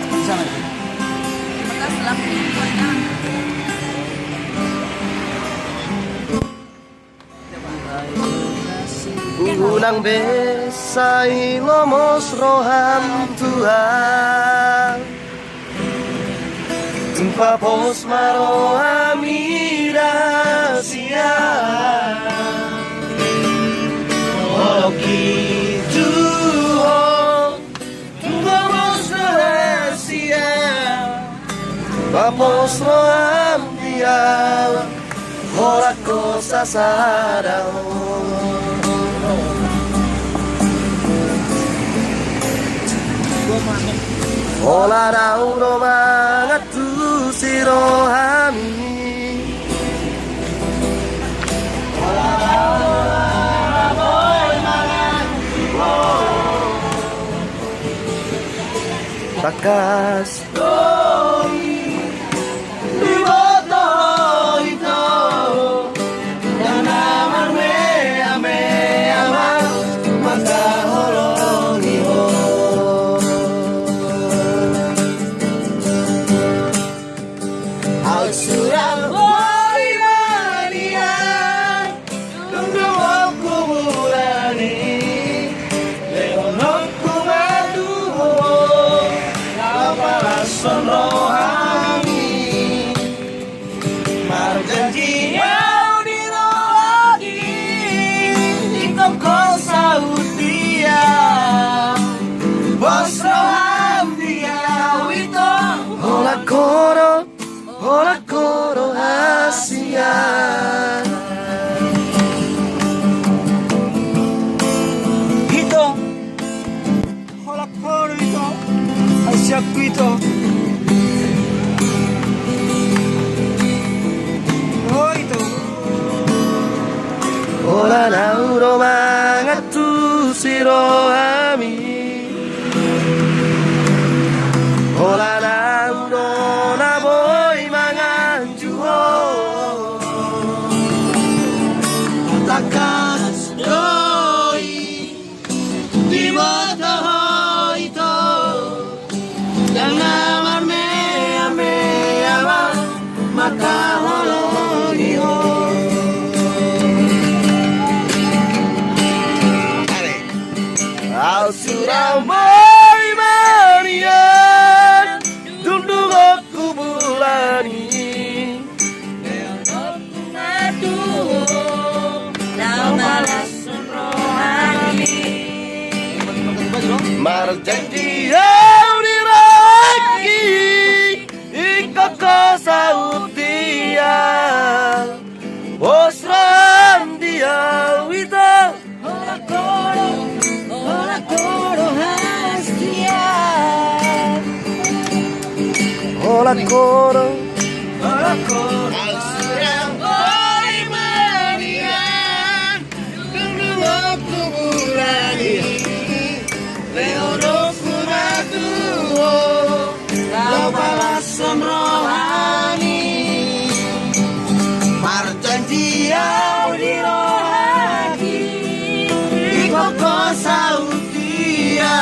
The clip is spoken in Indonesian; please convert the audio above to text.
Di sana. Bekas setelah semuanya. Unang besay lomos roham Tuhan Tempapos marohami rahasia Oloki Tuhan Tempapos rahasia Tempapos roham dia Ora cosa sarà Ola rauro mangatu sirohami Ola rauro boy mangatu Takas doi Iboto ito Dan amar me ame amar Maka holongi ho Surang boy mania Dungdung aku mulani Leonok kumadu Kapalason rohani Marjanji yang dirohani Ikut kosa utia Bos roham dia wito Hola koro Hola koro Asia Ito. Hola koro ito. Asia ito. Oh ito. Hola nauro mangatu sirohami Hola nauro naboy manganjuho Takas doi di mata itu Yang amar me amar maka holongi ho Au surau boy manian Dundung aku bulani Marjanji yang diraki Ikut kosa utia Osram dia wita Hola koro hastia. Hola koro Hola koro. Surang boy manian Dundung aku bulani Leonok kumatuo Kapalason rohani Marjanji yang dirohani Ikut kosa utia